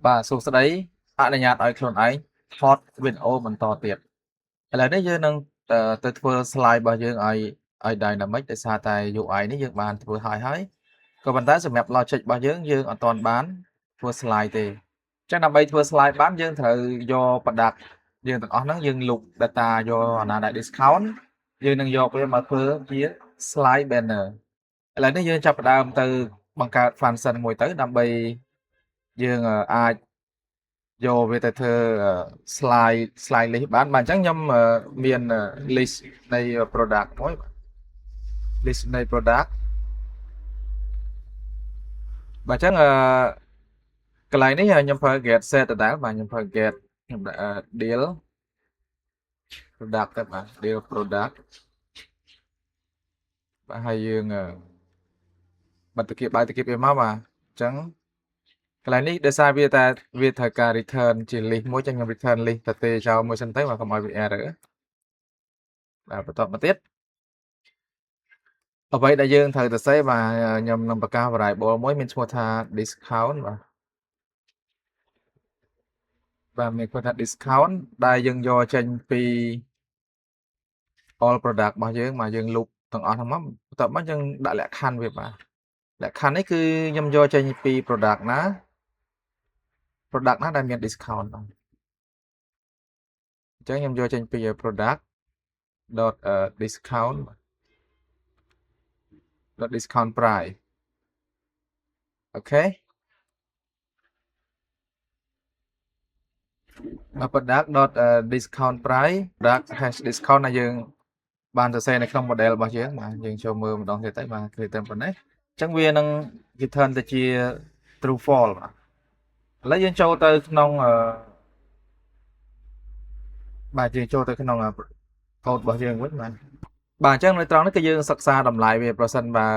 បាទសួស្តីអនុញ្ញាតឲ្យខ្លួនឯងថតវីដេអូបន្តទៀតឥឡូវនេះយើងនឹងទៅធ្វើ slide របស់យើងឲ្យ dynamic ដោយសារតែ UI នេះយើងបានធ្វើហើយក៏ប៉ុន្តែសម្រាប់ logic របស់យើងអត់ទាន់បានធ្វើ slide ទេអញ្ចឹងដើម្បីធ្វើ slide បានយើងត្រូវយក product យើងទាំងអស់ហ្នឹងយើង loop data យកអាណាដែល discount យើងនឹងយកវាមកធ្វើជា slide banner ឥឡូវនេះយើងចាប់ផ្ដើមទៅបង្កើត function មួយទៅដើម្បីយើងអាចយកវាទៅធ្វើ slide list បានអញ្ចឹងខ្ញុំមាន list នៃ product មួយ list នៃ product បាទអញ្ចឹងកន្លែងនេះខ្ញុំប្រើ get set ដដែលបាទខ្ញុំប្រើ get ខ្ញុំដាក់ deal product ទៅបាទ deal product បាទហើយយើងបើកតាគៀបវាមកបាទអញ្ចឹងកន្លែងនេះដោយសារវាត្រូវការ return ជា list មួយចឹងខ្ញុំ return list ទៅទេចោលមួយសិនទៅបាទកុំឲ្យវា error បាទបន្តមកទៀតអ្វីដែលយើងត្រូវទៅសេបាទខ្ញុំនឹងបង្កើត variable មួយមានឈ្មោះថា discount បាទមានឈ្មោះថា discount ដែលយើងយកចេញពី all product របស់យើងមកយើង loop ទាំងអស់ហ្នឹងមកបន្ទាប់មកយើងដាក់លក្ខខណ្ឌវាបាទលក្ខខណ្ឌនេះគឺខ្ញុំយកចេញពី product ណាដែលមាន discount បាទអញ្ចឹងខ្ញុំយកចេញពី product discount discount price អូខេproduct discount price product has discount ដែលយើងបានសរសេរនៅក្នុង model របស់យើងបាទយើងចូលមើលម្ដងទៀតទៅបាទគឺតែប៉ុណ្ណេះអញ្ចឹងវានឹង return ទៅជា true false បាទឥឡូវយើងចូលទៅក្នុងបាទយើងចូលទៅក្នុង code របស់យើងវិញបាទអញ្ចឹងនៅត្រង់នេះគឺយើងសិក្សាតម្លៃវាប្រសិនបើ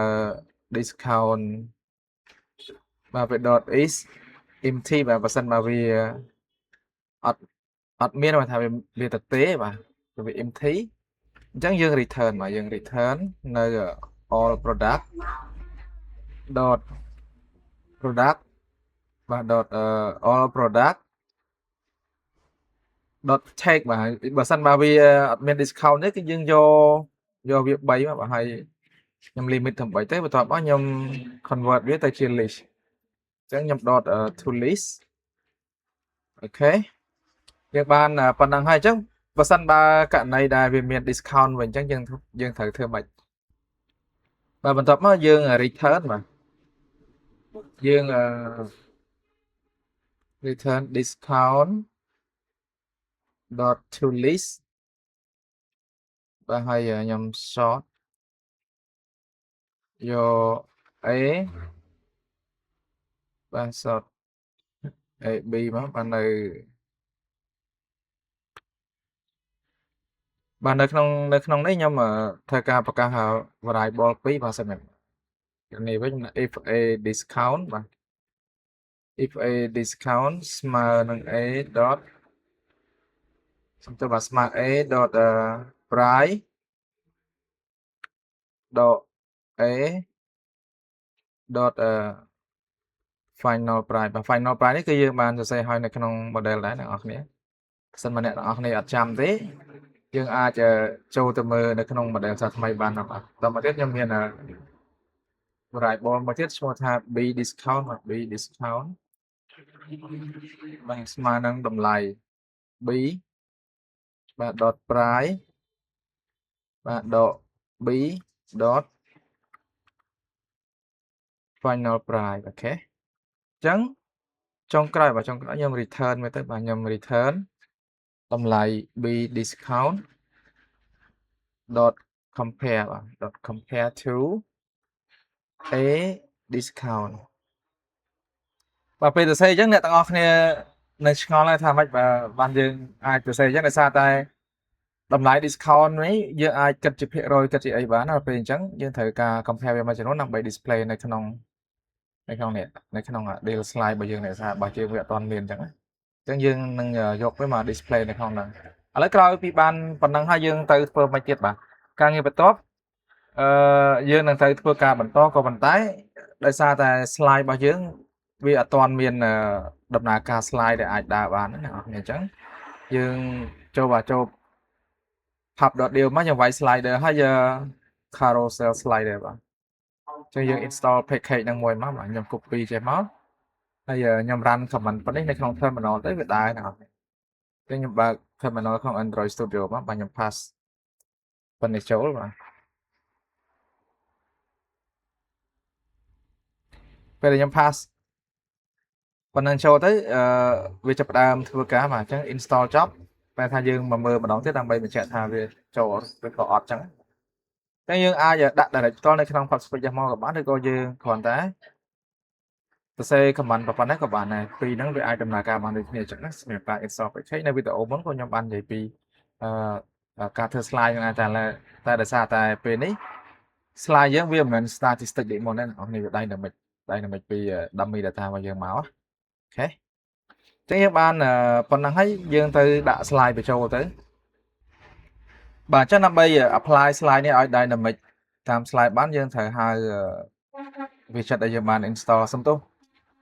discount បាទវា .is empty បាទប្រសិនបើវាអត់មានថាវាទៅទេបាទវា empty អញ្ចឹងយើង return បាទយើង return នៅ all productបាទ all product take បាទបើសិនបើវាអត់មាន discount ទេគឺយើងយកវា3មកបាទហើយខ្ញុំ limit ទៅ3ទេបន្ទាប់មកខ្ញុំ convert វាទៅជា list អញ្ចឹងខ្ញុំ to list អូខេយើងបានប៉ុណ្ណឹងហើយអញ្ចឹងបើសិនបើករណីដែលវាមាន discount វិញអញ្ចឹងយើងត្រូវធ្វើម៉េចបាទបន្ទាប់មកយើង return បាទយើង return discount to list បាទហើយខ្ញុំ sort យក A បាទ sort A B មកបាទនៅក្នុងនេះខ្ញុំធ្វើការប្រកាស variable 2បាទសម្រាប់នេះវិញ if a discount បាទ if a discount ស្មើនឹង a dot សំទោសបាទស្មើ a dot price dot a dot final price បាទ final price នេះគឺយើងបានសរសេរឲ្យនៅក្នុង model ដែរអ្នកនរគ្នាបើសិនមកអ្នកនរគ្នាអត់ចាំទេយើងអាចចូលទៅមើលនៅក្នុង model សាថ្មីបានបាទតមកទៀតខ្ញុំមាន variable មួយទៀតឈ្មោះថា b discount បាទ b discount បាទស្មើនឹងតម្លៃ b បាទ dot price បាទ dot b dot final price អូខេអញ្ចឹងចុងក្រោយខ្ញុំ return មកទៅបាទខ្ញុំ return តម្លៃ b discount dot compare បាទ dot compare to a discount បាទពេលសរសេរអញ្ចឹងអ្នកទាំងអស់គ្នានៅឆ្ងល់ថាម៉េចបានយើងអាចសរសេរអញ្ចឹងដោយសារតែតម្លៃ discount នេះយើងអាចគិតជាភាគរយគិតជាអីបានដល់ពេលអញ្ចឹងយើងត្រូវការ compare វាមួយចំនួនដើម្បី display នៅក្នុង deal slide របស់យើងនេះថាបើយើងវាអត់ទាន់មានអញ្ចឹងយើងនឹងយកវាមក display នៅក្នុងហ្នឹងឥឡូវក្រោយពីបានប៉ុណ្ណឹងហើយយើងទៅធ្វើមិនទៀតបាទការងារបន្ទាប់យើងនឹងត្រូវធ្វើការបន្តក៏ប៉ុន្តែដោយសារតែ slide របស់យើងវាអត់ទាន់មាន ដំណើរការ slide ដែលអាចដើរបានណាអ្នកនរអញ្ចឹងយើងចូល pub.deal មកយើងវាយ slider ហើយយក carousel slider បាទអញ្ចឹងយើង install package ហ្នឹងមួយមកបាទខ្ញុំ copy ចេះមកហើយខ្ញុំ run command ប៉ុណ្នេះនៅក្នុង terminal ទៅវាដើរណាអញ្ចឹងខ្ញុំបើក terminal ក្នុង Android Studio មកបាទខ្ញុំ pass ប៉ុណ្នេះចូលបាទពេលខ្ញុំ pass ប៉ុណ្ណឹងចូលទៅវាចាប់ផ្ដើមធ្វើការបាទអញ្ចឹង install ចប់តែថាយើងមកមើលម្ដងទៀតដើម្បីបញ្ជាក់ថាវាចូលឬក៏អត់អញ្ចឹងតែយើងអាចដាក់ direct ផ្ទាល់នៅក្នុង PubSpeech មកក៏បានឬក៏យើងគ្រាន់តែសរសេរ command ប៉ុណ្ណេះក៏បានដែរពីរហ្នឹងវាអាចដំណើរការបានដូចគ្នាអញ្ចឹងណាសម្រាប់ការ install package នៅវីដេអូមុនក៏ខ្ញុំបាននិយាយពីការធ្វើ slide ហ្នឹងតែដោយសារតែពេលនេះ slide យើងវាមិនមែន static ដូចមុនទេអ្នកនរវា dynamic ពី dummy data របស់យើងមកអូខេចឹងយើងបានប៉ុណ្ណឹងហើយយើងទៅដាក់ slide បញ្ចូលទៅបាទអញ្ចឹងដើម្បី apply slide នេះឲ្យ dynamic តាម slide បានយើងត្រូវហៅwidget ដែលយើងបាន install សុំទោស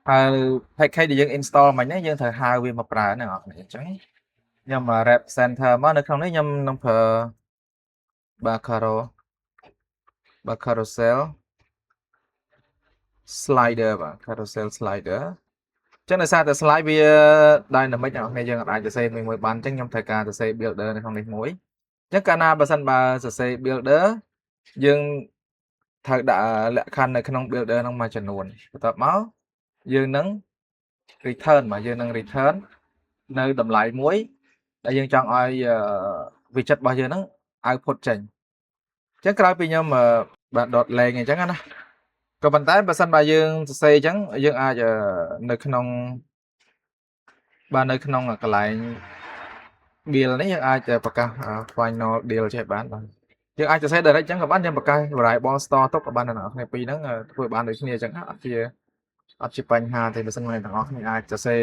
ហើយ package ដែលយើង install មិញនេះយើងត្រូវហៅវាមកប្រើណាអ្នកនរអញ្ចឹងខ្ញុំ rep center មកនៅក្នុងនេះខ្ញុំនឹងប្រើ carousel slider បាទ carousel slider ចឹងដោយសារតែ slide វា dynamic អ្នកនរយើងអាចសរសេរមួយបានអញ្ចឹងខ្ញុំត្រូវការសរសេរ builder នៅក្នុងនេះមួយអញ្ចឹងកាលណាបើសិនបើសរសេរ builder យើងត្រូវដាក់លក្ខខណ្ឌនៅក្នុង builder ហ្នឹងមួយចំនួនបន្ទាប់មកយើងនឹង return បាទយើងនឹង return នៅតម្លៃមួយដែលយើងចង់ឲ្យ widget របស់យើងហ្នឹង output ចេញអញ្ចឹងក្រោយពីខ្ញុំបាទ dot lang អញ្ចឹងណាក៏ប៉ុន្តែបើសិនបើយើងសរសេរអញ្ចឹងយើងអាចនៅក្នុងបាទនៅក្នុងកន្លែង deal នេះយើងអាចប្រកាស final deal ចេះបានបាទយើងអាចសរសេរ direct អញ្ចឹងក៏បានយើងប្រកាស variable store ទុកក៏បានអ្នកនរគ្នាពីរហ្នឹងធ្វើបានដូចគ្នាអញ្ចឹងអត់ជាបញ្ហាទេបើសិនអ្នកនរគ្នាអាចសរសេរ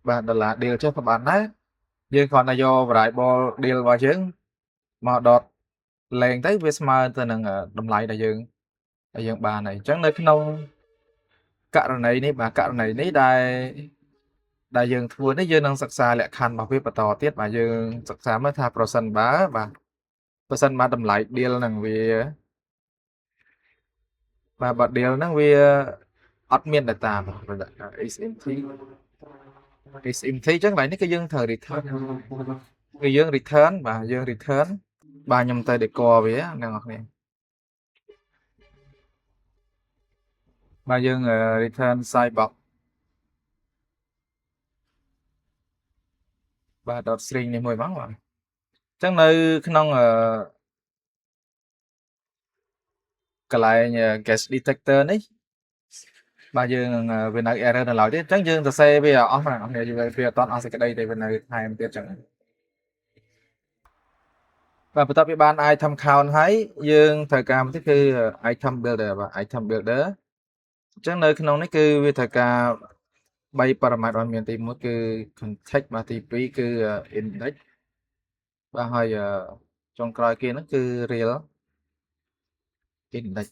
បាទ $deal ចេះក៏បានដែរយើងគ្រាន់តែយក variable deal របស់យើងមក dot lang ទៅវាស្មើទៅនឹងតម្លៃដែលយើងបានហើយអញ្ចឹងនៅក្នុងករណីនេះបាទករណីនេះដែលយើងធ្វើនេះយើងនឹងសិក្សាលក្ខខណ្ឌរបស់វាបន្តទៀតបាទយើងសិក្សាមើលថាប្រសិនបើបាទប្រសិនបើតម្លៃ deal ហ្នឹងវាបាទបើ deal ហ្នឹងវាអត់មាន data បាទ is empty អញ្ចឹងកន្លែងនេះគឺយើងត្រូវ return គឺយើង return បាទយើង return បាទខ្ញុំទៅ decor វាអ្នកនរគ្នាបាទយើង return sidebox បាទ dot string នេះមួយមកបាទអញ្ចឹងនៅក្នុងកន្លែង guest detector នេះបាទយើងវានៅ error នៅឡើយទេអញ្ចឹងយើងសរសេរវាអស់បាទអ្នកនរគ្នាវាអត់អស់សេចក្តីទេវានៅថែមទៀតអញ្ចឹងបាទបន្ទាប់ពីបាន item count ហើយយើងត្រូវការមួយទៀតគឺ item builder បាទ item builder អញ្ចឹងនៅក្នុងនេះគឺវាត្រូវការ3 parameter ឲ្យមានទី1គឺ context បាទទី2គឺ index បាទហើយចុងក្រោយគេហ្នឹងគឺ real index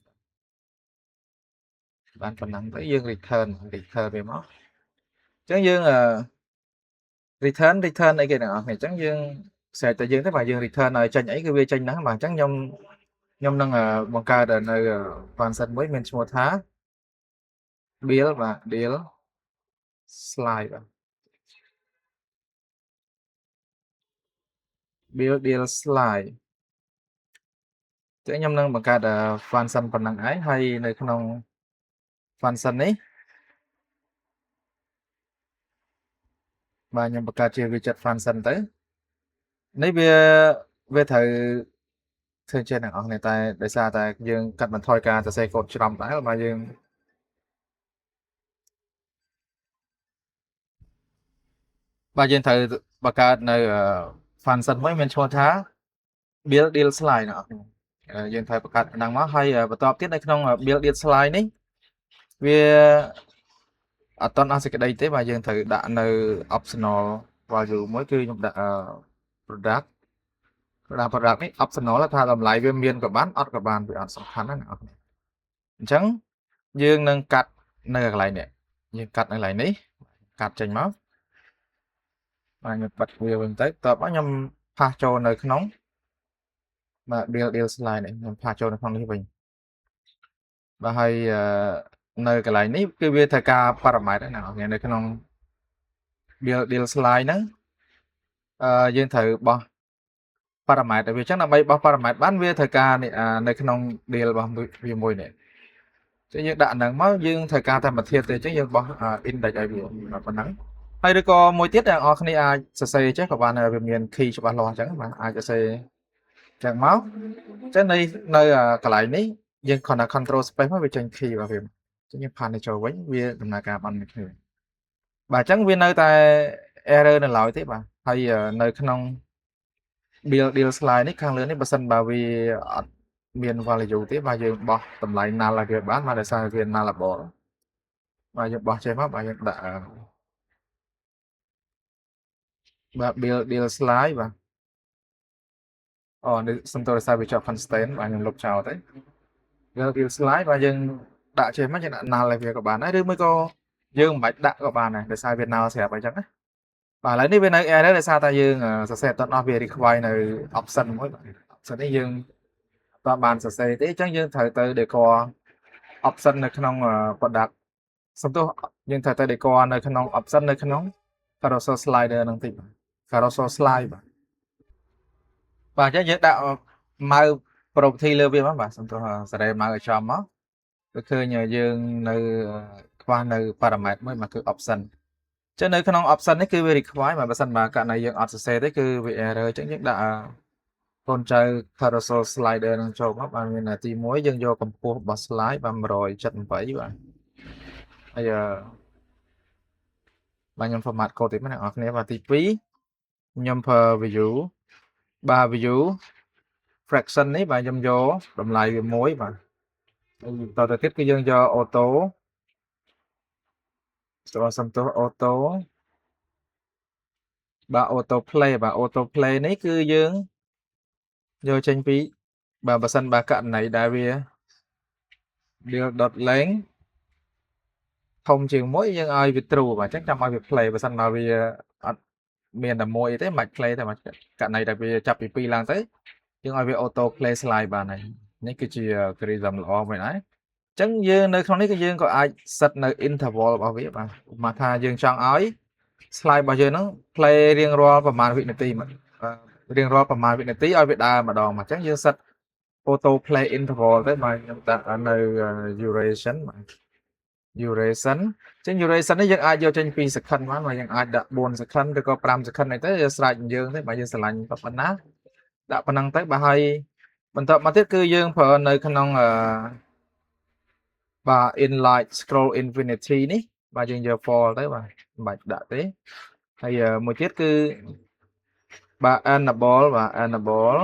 បានប៉ុណ្ណឹងទៅយើង return វាមកអញ្ចឹងយើងreturn អីគេទាំងអស់គ្នាអញ្ចឹងយើងស្រេចតែយើងទេបាទយើង return ឲ្យចេញអីគឺវាចេញហ្នឹងបាទអញ្ចឹងខ្ញុំនឹងបង្កើតនៅ function មួយមានឈ្មោះថា deal បាទ deal slide បាទ deal slide ចឹងខ្ញុំនឹងបង្កើត function ប៉ុណ្ណឹងឯងហើយនៅក្នុង function នេះបាទខ្ញុំបង្កើតជា widget function ទៅនេះវាត្រូវធ្វើចេះទាំងអស់គ្នាតែដោយសារតែយើងកាត់បន្ថយការសរសេរកូដច្រំដែរបាទយើងត្រូវបង្កើតនៅ function មួយមានឈ្មោះថា build deal slide អ្នកនរគ្នាយើងត្រូវបង្កើតប៉ុណ្ណឹងមកហើយបន្ទាប់ទៀតនៅក្នុង build deal slide នេះវាអត់តន់អស់សេចក្តីទេបាទយើងត្រូវដាក់នៅ optional value មួយគឺខ្ញុំដាក់ product នេះ optional ថាតម្លៃវាមានក៏បានអត់ក៏បានវាអត់សំខាន់ណាអ្នកនរគ្នាអញ្ចឹងយើងនឹងកាត់នៅកន្លែងនេះយើងកាត់នៅកន្លែងនេះ កាត់ចេញមកបាទខ្ញុំបិទវាវិញទៅតើបងខ្ញុំផាសចូលនៅក្នុងបាទ deal slide នេះខ្ញុំផាសចូលនៅក្នុងនេះវិញបាទហើយនៅកន្លែងនេះគឺវាត្រូវការ parameter ណាអ្នកនៅក្នុង deal slide ហ្នឹងយើងត្រូវបោះ parameter វាអញ្ចឹងដើម្បីបោះ parameter បានវាត្រូវការនៅក្នុង deal របស់វាមួយនេះចឹងយើងដាក់ហ្នឹងមកយើងត្រូវការតែមួយធាតុទេអញ្ចឹងយើងបោះ index ឲ្យវាប៉ុណ្ណឹងហើយឬក៏មួយទៀតអ្នកនរគ្នាអាចសរសេរចេះក៏បានវាមាន key ច្បាស់លាស់អញ្ចឹងបាទអាចសរសេរចឹងមកអញ្ចឹងនៅកន្លែងនេះយើងគ្រាន់តែ control space មកវាចេញ key របស់វាអញ្ចឹងយើងផានទៅចូលវិញវាដំណើរការបានដូចគ្នាបាទអញ្ចឹងវានៅតែ error នៅឡើយទេបាទហើយនៅក្នុង deal slide នេះខាងលើនេះបើសិនបើវាអត់មាន value ទេបាទយើងបោះតម្លៃ null ឲ្យវាបានបាទដោយសារវា nullable បាទយើងបោះចេញមកបាទយើងដាក់បាទ deal slide បាទនេះសំទោសដោយសារវាជាប់ constant បាទខ្ញុំលុបចោលទៅ deal slide បាទយើងដាក់ចេញមកយើងដាក់ null ឲ្យវាក៏បានដែរឬមួយក៏យើងមិនបាច់ដាក់ក៏បានដែរដោយសារវា null ស្រាប់អញ្ចឹងណាបាទឥឡូវនេះវានៅ error ដោយសារតែយើងសរសេរអត់ដល់វា require នៅ option មួយបាទ option នេះយើងអត់បានសរសេរទេអញ្ចឹងយើងត្រូវទៅ declare option នៅក្នុង product សំទោសយើងត្រូវទៅ declare នៅក្នុង option នៅក្នុង carousel slider ហ្នឹងតិចបាទ carousel slide បាទអញ្ចឹងយើងដាក់ម៉ៅ property លើវាមកបាទសំទោសសេរីម៉ៅឲ្យចំមកគឺឃើញយើងនៅខ្វះនៅ parameter មួយគឺ option ចឹងនៅក្នុង option នេះគឺវា require បើសិនបើករណីយើងអត់សរសេរទេគឺវា error ចឹងយើងដាក់កូនចៅ carousel slider នឹងចូលមកបានមានទី1យើងយកកម្ពស់របស់ slide បាន178បាទហើយបាទខ្ញុំ format code តិចមកអ្នកនរគ្នាបាទទី2ខ្ញុំ per view បាទ view fraction នេះបាទខ្ញុំយកតម្លៃវា1បាទតទៅទៀតគឺយើងយក auto សំទោស auto បាទ auto play បាទ auto play នេះគឺយើងយកចេញពីបាទបើសិនបើករណីដែលវា deal.length ធំជាង1យើងឲ្យវា true បាទអញ្ចឹងចាំឲ្យវា play បើសិនបើវាអត់មានតែ1ទេមិន play ទេបាទករណីដែលវាចាប់ពី2ឡើងទៅយើងឲ្យវា auto play slide បានហើយនេះគឺជា algorithm ល្អមួយដែរអញ្ចឹងយើងនៅក្នុងនេះគឺយើងក៏អាច set នៅ interval របស់វាបាទមកថាយើងចង់ឲ្យ slide របស់យើងហ្នឹង play រៀងរាល់ប្រហែលវិនាទីរៀងរាល់ប្រហែលវិនាទីឲ្យវាដើរម្ដងមកអញ្ចឹងយើង set auto play interval ទៅបាទខ្ញុំដាក់នៅ duration បាទ duration ចឹង duration នេះយើងអាចយកចេញពី second បានបាទយើងអាចដាក់4 second ឬក៏5 second អីទៅស្រេចយើងទេបាទយើងស្រឡាញ់ប៉ុណ្ណាដាក់ប៉ុណ្ណឹងទៅបាទហើយបន្តមកទៀតគឺយើងប្រើនៅក្នុងបាទ inline scroll infinity នេះបាទយើងយក for ទៅបាទមិនបាច់ដាក់ទេហើយមួយទៀតគឺបាទ enable បាទ enable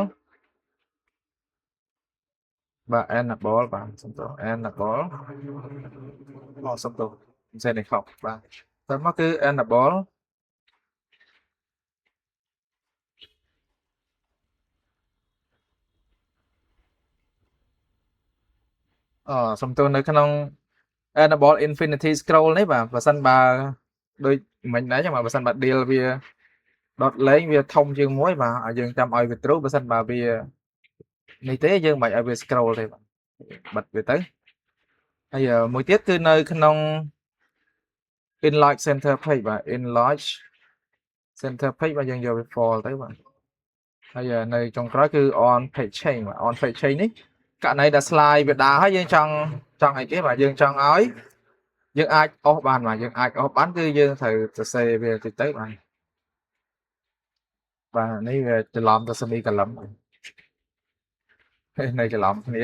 បាទ enable បាទសំទោស enable សំទោសមិនសេនេះខុសបាទតើមកគឺ enable សំទោសនៅក្នុង enable infinity scroll នេះបាទបើសិនបើដូចមិញដែរចឹងបាទបើសិនបើ deal វា dot length វាធំជាង1បាទយើងចាំឲ្យវា true បើសិនបើវានេះទេយើងមិនឲ្យវា scroll ទេបាទបិទវាទៅហើយមួយទៀតគឺនៅក្នុង enlarge center page បាទ enlarge center page បាទយើងយកវា fall ទៅបាទហើយនៅចុងក្រោយគឺ on page change បាទ on page change នេះករណីដែល slide វាដើរហើយយើងចង់អីគេបាទយើងចង់ឲ្យយើងអាចអស់បានបាទយើងអាចអស់បានគឺយើងត្រូវសរសេរវាតិចទៅបាទនេះវាច្រឡំទៅ semi column នៅច្រឡំគ្នា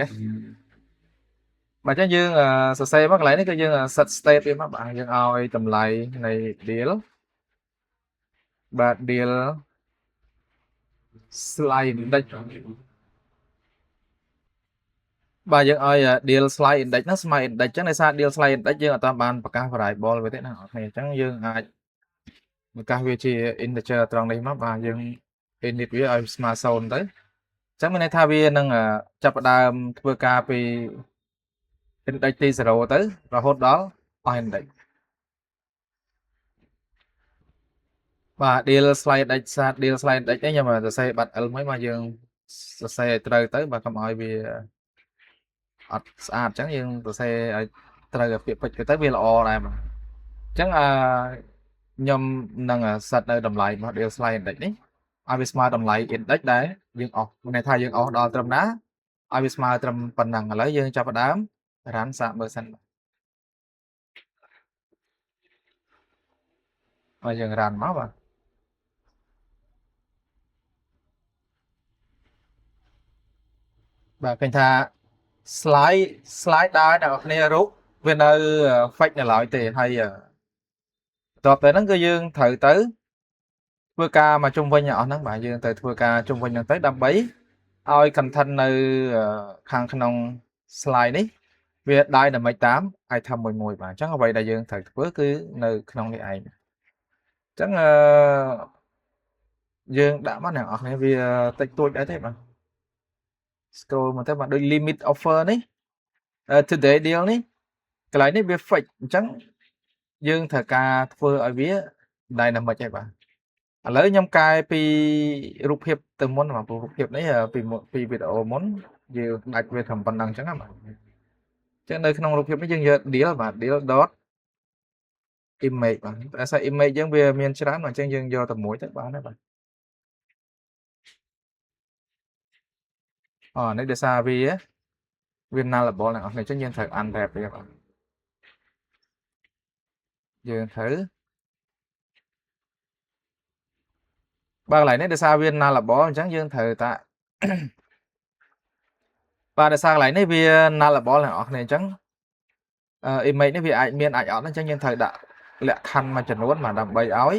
បាទអញ្ចឹងយើងសរសេរមកកន្លែងនេះគឺយើង set state វាមកបាទយើងឲ្យតម្លៃនៃ deal បាទ deal slide index បាទយើងឲ្យ deal slide index ហ្នឹងស្មើ index អញ្ចឹងដោយសារ deal slide index យើងអត់តាមបានប្រកាស variable វាទេណាអ្នកនរអញ្ចឹងយើងអាចប្រកាសវាជា integer ត្រង់នេះមកបាទយើង init វាឲ្យស្មើ0ទៅអញ្ចឹងមានន័យថាវានឹងចាប់ផ្ដើមធ្វើការពី index ទី0ទៅរហូតដល់អស់ index បាទ deal slide ដាច់សា deal slide ដាច់ទេខ្ញុំសរសេរបាត់ L មួយមកយើងសរសេរត្រូវទៅបាទកុំឲ្យវាអត់ស្អាតអញ្ចឹងយើងសរសេរឲ្យត្រូវពាក្យពេចន៍ទៅវាល្អដែរបាទអញ្ចឹងខ្ញុំនឹងសិតនៅតម្លៃរបស់ deal slide index នេះឲ្យវាស្មើតម្លៃ index ដែរយើងអស់មានន័យថាយើងអស់ដល់ត្រឹមណាឲ្យវាស្មើត្រឹមប៉ុណ្ណឹងឥឡូវយើងចាប់ផ្ដើម run សាកមើលសិនហើយយើង run មកបាទឃើញថា slide ដែរអ្នកនរគ្នារូបវានៅ fake នៅឡើយទេហើយបន្ទាប់ទៅហ្នឹងគឺយើងត្រូវទៅធ្វើការមកជុំវិញអស់ហ្នឹងបាទយើងទៅធ្វើការជុំវិញហ្នឹងទៅដើម្បីឲ្យ content នៅខាងក្នុង slide នេះវា dynamic តាម item មួយបាទអញ្ចឹងអ្វីដែលយើងត្រូវធ្វើគឺនៅក្នុងនេះឯងអញ្ចឹងយើងដាក់មកអ្នកនរគ្នាវាតិចតួចដែរទេបាទ scroll មកទៅបាទដូច limit offer នេះ today deal នេះកន្លែងនេះវា fake អញ្ចឹងយើងត្រូវការធ្វើឲ្យវា dynamic ឯងបាទឥឡូវខ្ញុំកែពីរូបភាពទៅមុនបាទរូបភាពនេះពីវីដេអូមុនយើងដាច់វាត្រឹមប៉ុណ្្នឹងអញ្ចឹងបាទអញ្ចឹងនៅក្នុងរូបភាពនេះយើងយក deal បាទ deal dot image បាទតែសារ image យើងវាមានច្រើនអញ្ចឹងយើងយកតែមួយទៅបានហើយបាទនេះដោយសារវា nullable អ្នកនរអញ្ចឹងយើងត្រូវ unwrap វាបាទយើងត្រូវបាទកន្លែងនេះដោយសារវា nullable អញ្ចឹងយើងត្រូវតាបាទដោយសារកន្លែងនេះវា nullable អ្នកនរអញ្ចឹងimage នេះវាអាចមានអាចអត់អញ្ចឹងយើងត្រូវដាក់លក្ខខណ្ឌមួយចំនួនបាទដើម្បីឲ្យ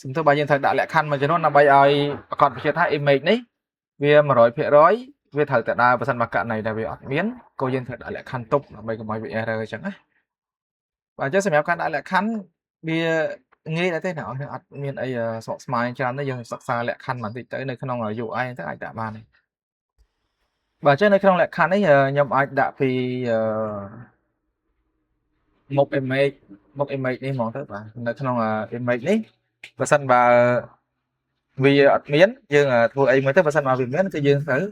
សំទោសបាទយើងត្រូវដាក់លក្ខខណ្ឌមួយចំនួនដើម្បីឲ្យប្រកាសបញ្ជាក់ថា image នេះវា 100% វាត្រូវតែដើរបើសិនមកករណីដែលវាអត់មានក៏យើងត្រូវដាក់លក្ខខណ្ឌទប់ដើម្បីកុំឲ្យវា error អញ្ចឹងណាបាទអញ្ចឹងសម្រាប់ការដាក់លក្ខខណ្ឌវាងាយដែរទេអ្នកនរអត់មានអីស្មុគស្មាញច្រើនទេយើងសិក្សាលក្ខខណ្ឌបន្តិចទៅនៅក្នុង UI ទៅអាចដាក់បានទេបាទអញ្ចឹងនៅក្នុងលក្ខខណ្ឌនេះខ្ញុំអាចដាក់ពីមុខ image នេះហ្មងទៅបាទនៅក្នុង image នេះបើសិនបើវាអត់មានយើងធ្វើអីមួយទៅបើសិនបើវាមានគឺយើងត្រូវ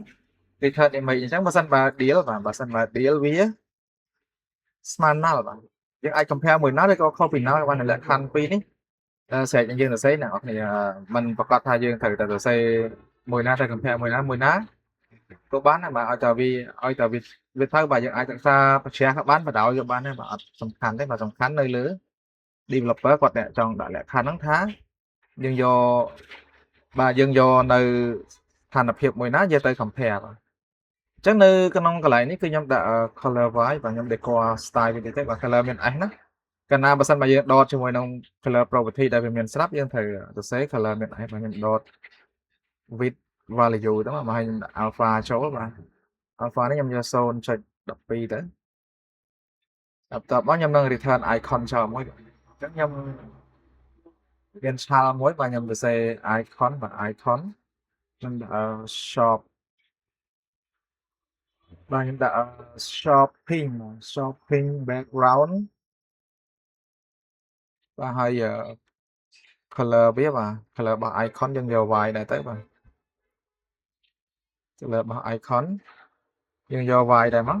return image អញ្ចឹងបើសិនបើ deal បាទបើសិនបើ deal វាស្មើ null បាទយើងអាច compare មួយ null ឬក៏ copy null បាននៅលក្ខខណ្ឌពីរនេះស្រេចយើងសរសេរអ្នកនរគ្នាมันប្រកាសថាយើងត្រូវតែសរសេរមួយណាទៅ compare មួយណាក៏បានដែរបាទឲ្យតែវាទៅបាទយើងអាចសិក្សាបញ្ជាក់បានបដ ாய் យកបានដែរបាទអត់សំខាន់ទេបាទសំខាន់នៅលើ developer គាត់អ្នកចង់ដាក់លក្ខខណ្ឌហ្នឹងថាយើងយកនៅស្ថានភាពមួយណាយកទៅ compare បាទអញ្ចឹងនៅក្នុងកន្លែងនេះគឺខ្ញុំដាក់ color white បាទខ្ញុំ decor style វាទៅបាទ color មាន S ណាកាលណាបើសិនបើយើងដតជាមួយនឹង color property ដែលវាមានស្រាប់យើងត្រូវសរសេរ color មាន S បាទខ្ញុំដត width value ទៅមកឲ្យខ្ញុំដាក់ alpha ចូលបាទ alpha នេះខ្ញុំយក 0.12 ទៅបន្ទាប់មកខ្ញុំនឹង return icon ចូលមួយអញ្ចឹងខ្ញុំមានឆាលមួយបាទខ្ញុំសរសេរ icon បាទ icon ខ្ញុំដាក់ shop បាទខ្ញុំដាក់ shopping background បាទហើយ color វាបាទ color របស់ icon យើងយក white ដែរទៅបាទ color របស់ icon យើងយក white ដែរមក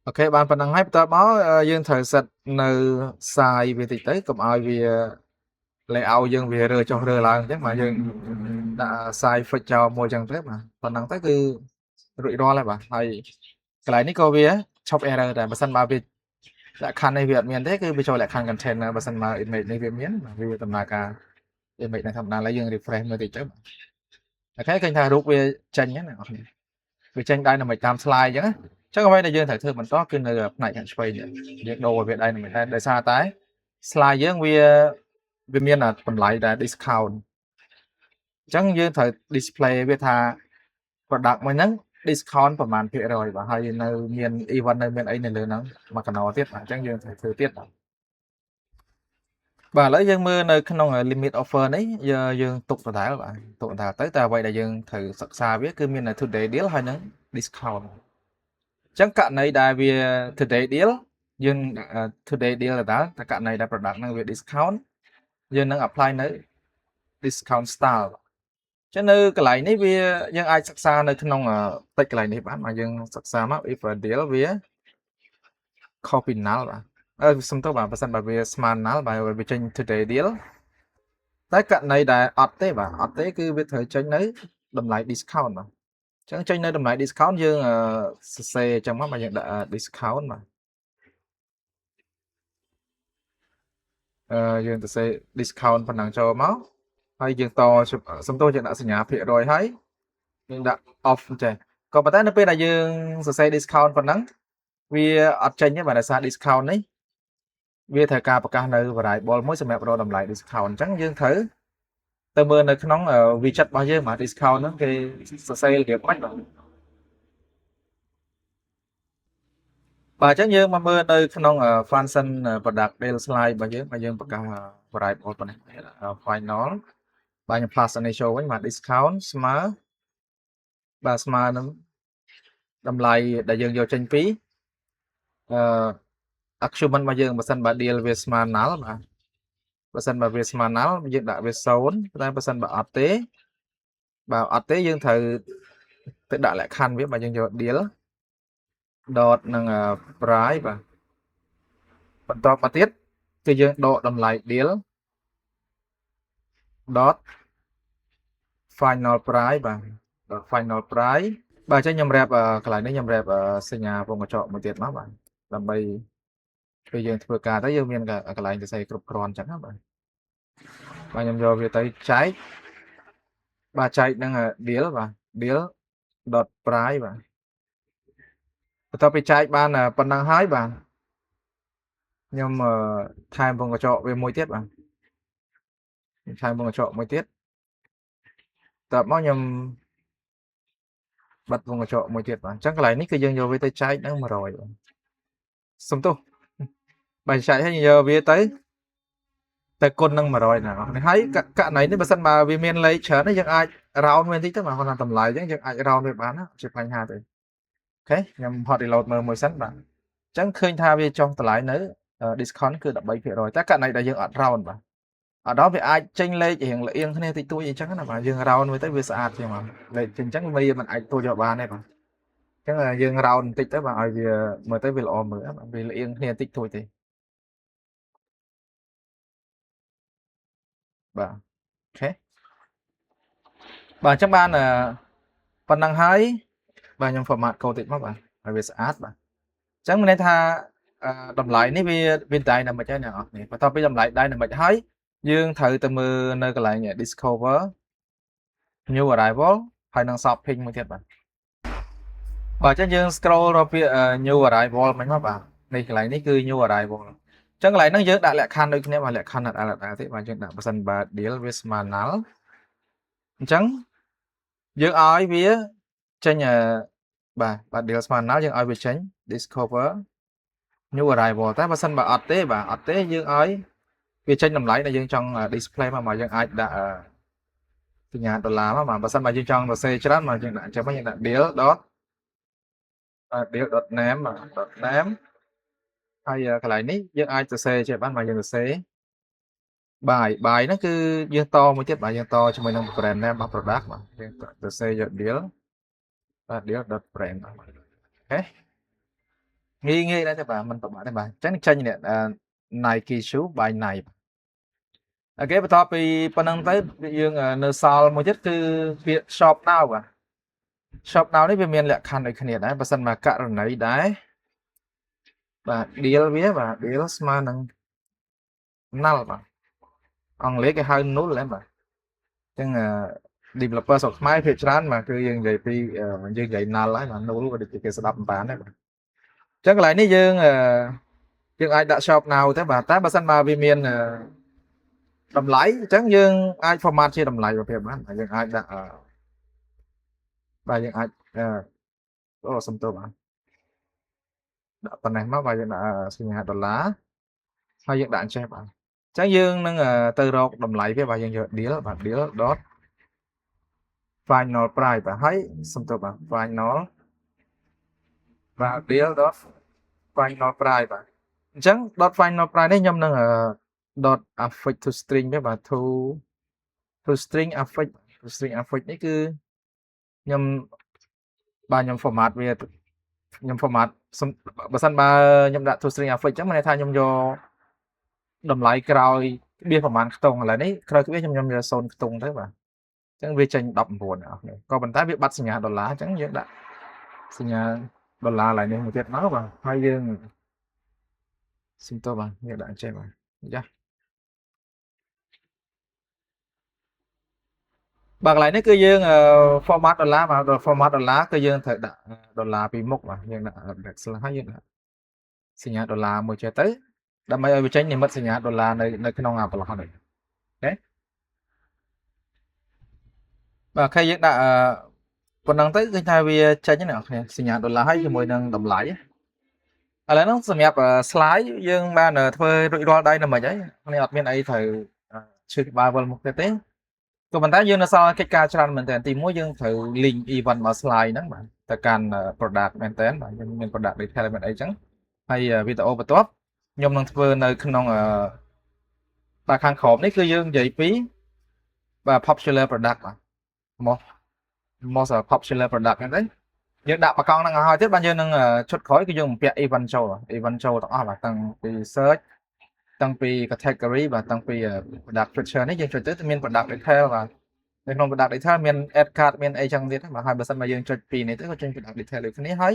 អូខេបានប៉ុណ្ណឹងហើយបន្ទាប់មកយើងត្រូវ set នៅ size វាតិចទៅកុំឲ្យវា layout យើងវារើចុះរើឡើងអញ្ចឹងបាទយើងដាក់ size fix ចោលមួយអញ្ចឹងទៅបាទប៉ុណ្ណឹងទៅគឺរួចរាល់ហើយបាទហើយកន្លែងនេះក៏វាឈប់ error ដែរបើសិនបើវាលក្ខខណ្ឌនេះវាអត់មានទេគឺវាចូលលក្ខខណ្ឌ container បើសិនបើ image នេះវាមានវាដំណើរការ image នេះធម្មតាឡើយយើង refresh មើលតិចទៅអូខេឃើញថារូបវាចេញណាអ្នកនរវាចេញ dynamic តាម slide អញ្ចឹងណាអញ្ចឹងអ្វីដែលយើងត្រូវធ្វើបន្តគឺនៅផ្នែកខាងឆ្វេងយើងដូរឲ្យវា dynamic ដែរដោយសារតែ slide យើងវាមានតម្លៃដែល discount អញ្ចឹងយើងត្រូវ display វាថា product មួយហ្នឹង discount ប្រហែលភាគរយបាទហើយនៅមាន event នៅមានអីនៅលើហ្នឹងមួយកណោទៀតបាទអញ្ចឹងយើងត្រូវធ្វើទៀតបាទឥឡូវយើងមើលនៅក្នុង limit offer នេះយើងទុកដដែលបាទទុកដដែលទៅតែអ្វីដែលយើងត្រូវសិក្សាវាគឺមាន today deal ហើយនឹង discount អញ្ចឹងករណីដែលវា today deal dương today deal là đó tất cả này đã product năng về discount dương năng apply nữa discount style cho nên cái này vì dương ai sắc xa nơi thân ông tay cái này bán mà dương sắc xa mà if a deal với copy nào là xong tôi bảo percent bảo về smart nào bảo về trên today deal tất cả này đã ọt tế cứ biết thời tranh đấy đầm lại discount mà chẳng tranh nơi đầm lại discount dương xe trong mắt mà dương đã discount mà dương sẽ discount phần năng cho máu hay dương to xong tôi chẳng đã sinh nhà phía rồi hay dương đã off chạy còn bắt nó bên là dương sẽ discount phần năng vì ở trên nhé bạn là sao discount đấy vì thời ca bạc nơi và đại ball mới sẽ mẹ rồi đầm lại discount chẳng dương thử từ mưa nó nóng ở vì chất bao nhiêu mà discount nó cái sẽ điểm mất rồi bà chắc như mà mưa nơi nóng ở function và đặc đây là slide bao nhiêu mà dương bạc và đại ball này final bao nhiêu plus này show với mà discount smart bà smart nó đầm lại đại dương vô tranh phí action bao nhiêu mà sân bà deal với smart nào mà percent bà về smart nào dương đã về sâu ta percent bà ọt tế bà ọt tế dương thử tự đã lại khăn với bà dương vô deal đọt năng price vàបន្តមកទៀតគឺយើងដកតម្លៃ deal dot final price បាទ dot final price បាទអញ្ចឹងខ្ញុំរៀបកន្លែងនេះខ្ញុំរៀបសញ្ញាវងកញ្ចក់មួយទៀតមកបាទដើម្បីពេលយើងធ្វើការទៅយើងមានកន្លែងសរសេរគ្រប់គ្រាន់អញ្ចឹងណាបាទខ្ញុំយកវាទៅចែកបាទចែកនឹង deal បាទ deal dot price បាទបន្ទាប់ពីចែកបានប៉ុណ្ណឹងហើយបាទខ្ញុំថែមវងកញ្ចក់វាមួយទៀតបាទថែមវងកញ្ចក់មួយទៀតតើមកខ្ញុំបាត់វងកញ្ចក់មួយទៀតបាទអញ្ចឹងកន្លែងនេះគឺយើងយកវាទៅចែកនឹង100បាទសុំទោសបើចែកឲ្យយកវាទៅគុណនឹង100ណានេះហើយករណីនេះបើសិនបើវាមានលេខច្រើនយើងអាចរោនវាបន្តិចទៅបាទគាត់ថាតម្លៃអញ្ចឹងយើងអាចរោនវាបានណាជាបញ្ហាទេអូខេខ្ញុំហត់ reload មើលមួយសិនបាទអញ្ចឹងឃើញថាវាចុះតម្លៃនៅ discount គឺ 13% តែករណីដែលយើងអត់រោនបាទអត់ដល់វាអាចចេញលេខរៀងលៀងគ្នាតិចតួចអញ្ចឹងណាបាទយើងរោនវាទៅវាស្អាតជាងបាទលេខអញ្ចឹងវាមិនអាចទួចយកបានទេបាទអញ្ចឹងយើងរោនបន្តិចទៅបាទឲ្យវាមើលទៅវាល្អមើលវាលៀងគ្នាតិចតួចទេបាទអូខេបាទអញ្ចឹងបានប៉ុណ្ណឹងហើយបាទខ្ញុំ format code តិចមកបាទឲ្យវាស្អាតបាទអញ្ចឹងមានន័យថាតម្លៃនេះវា dynamic ហើយអ្នកនរគ្នាបន្ទាប់ពីតម្លៃ dynamic ហើយយើងត្រូវទៅមើលនៅកន្លែង discover new arrival ហើយនឹង shopping មួយទៀតបាទអញ្ចឹងយើង scroll រកពាក្យ new arrival មិញមកបាទនេះកន្លែងនេះគឺ new arrival អញ្ចឹងកន្លែងហ្នឹងយើងដាក់លក្ខខណ្ឌដូចគ្នាបាទលក្ខខណ្ឌអត់ដែរទេបាទយើងដាក់ percent bar deal with manal អញ្ចឹងយើងឲ្យវាចេញបាទ deal manal យើងឲ្យវាចេញ discover new arrival តែបើសិនបើអត់ទេបាទអត់ទេយើងឲ្យវាចេញតម្លៃដែលយើងចង់ display មកយើងអាចដាក់សញ្ញាដុល្លារមកបាទបើសិនបើយើងចង់សរសេរច្រើនមកយើងដាក់អញ្ចឹងយើងដាក់ deal dot deal dot name បាទ dot name ហើយកន្លែងនេះយើងអាចសរសេរចេះបានមកយើងសរសេរបាយហ្នឹងគឺយើងតមួយទៀតបាទយើងតជាមួយនឹង brand name របស់ product បាទយើងសរសេរយក deal បាទ deal dot brand អូខេងាយដែរទេបាទមិនប្របាក់ទេបាទអញ្ចឹងចេញនេះ Nike shoe by Nike អូខេបន្ទាប់ពីប៉ុណ្ណឹងទៅយើងនៅសល់មួយទៀតគឺពាក្យ shop now បាទ shop now នេះវាមានលក្ខខណ្ឌដូចគ្នាដែរបើសិនមកករណីដែរបាទ deal វាបាទ deal ស្មើនឹង null បាទអង់គ្លេសគេហៅ null ហ្នឹងបាទអញ្ចឹងdeveloper ស្រុកខ្មែរភាគច្រើនបាទគឺយើងនិយាយពីយើងនិយាយ null ហើយបាទ null ក៏ដូចជាគេស្ដាប់មិនបានដែរបាទអញ្ចឹងកន្លែងនេះយើងអាចដាក់ shop now ទៅបាទតែបើសិនមកវាមានតម្លៃអញ្ចឹងយើងអាច format ជាតម្លៃប្រភេទបានយើងអាចដាក់បាទយើងអាចសំទោសបាទដាក់ប៉ុណ្ណេះមកបាទយើងដាក់សញ្ញាដុល្លារហើយយើងដាក់ចេះបាទអញ្ចឹងយើងនឹងទៅរកតម្លៃវាបាទយើងយក deal បាទ deal dot final price បាទហើយសំទោសបាទ final បាទ deal dot final price បាទ អញ្ចឹង dot final price នេះខ្ញុំនឹងdot affix to string ទេបាទ to string affix to string affix នេះគឺខ្ញុំបាទខ្ញុំ format វាខ្ញុំ format បើសិនបើខ្ញុំដាក់ to string affix អញ្ចឹងមានន័យថាខ្ញុំយកតម្លៃក្រោយក្បៀសប្រហែលខ្ទង់ឥឡូវនេះក្រោយក្បៀសខ្ញុំយក0ខ្ទង់ទៅបាទអញ្ចឹងវាចេញ19អ្នកនរគ្នាក៏ប៉ុន្តែវាបាត់សញ្ញាដុល្លារអញ្ចឹងយើងដាក់សញ្ញាដុល្លារឡើយនេះមួយទៀតមកបាទហើយយើងសុំទោសបាទយើងដាក់ចេះបាទយ៉ាបាទកន្លែងនេះគឺយើង format ដុល្លារបាទ format ដុល្លារគឺយើងត្រូវដាក់ដុល្លារពីមុខបាទយើងដាក់ backslash ហើយយើងដាក់សញ្ញាដុល្លារមួយចេះទៅដើម្បីឲ្យវាចេញនិមិត្តសញ្ញាដុល្លារនៅក្នុងអាប្លុកនេះអូខេបាទអូខេយើងដាក់ប៉ុណ្ណឹងទៅឃើញថាវាចេញណាអ្នកគ្នាសញ្ញាដុល្លារហើយជាមួយនឹងតម្លៃឥឡូវហ្នឹងសម្រាប់ slide យើងបានធ្វើរួចរាល់ដៃដល់មិនហើយនេះអត់មានអីត្រូវឈឺក្បាលវិលមុខទេក៏ប៉ុន្តែយើងនៅសល់កិច្ចការច្រើនមែនតើទី1យើងត្រូវ link event មក slide ហ្នឹងបាទទៅកាន់ product មែនតើបាទយើងមាន product detail មែនអីចឹងហើយវីដេអូបន្ទាប់ខ្ញុំនឹងធ្វើនៅក្នុងបាទខាងក្រោមនេះគឺយើងនិយាយពីបាទ popular product បាទ most popular product ហ្នឹងទៅយើងដាក់បកង់ហ្នឹងឲ្យទៀតបាទយើងនឹងឈុតក្រោយគឺយើងបំពាក់ event ចូលទាំងអស់បាទតាំងពី search តាំងពី category បាទតាំងពី product feature នេះយើងចុចទៅមាន product detail បាទនៅក្នុង product detail មាន add card មានអីចឹងទៀតបាទហើយបើសិនមកយើងចុចពីនេះទៅក៏ចេញ product detail ដូចគ្នាហើយ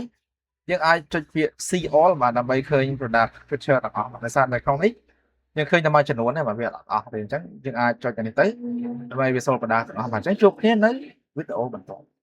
យើងអាចចុចពាក្យ see all បាទដើម្បីឃើញ product feature ទាំងអស់ដោយសារនៅក្នុងនេះយើងឃើញតែមួយចំនួនទេបាទវាអត់អស់ទេអញ្ចឹងយើងអាចចុចអានេះទៅដើម្បីវាសូល product ទាំងអស់បាទអញ្ចឹងជួបគ្នានៅវីដេអូបន្ត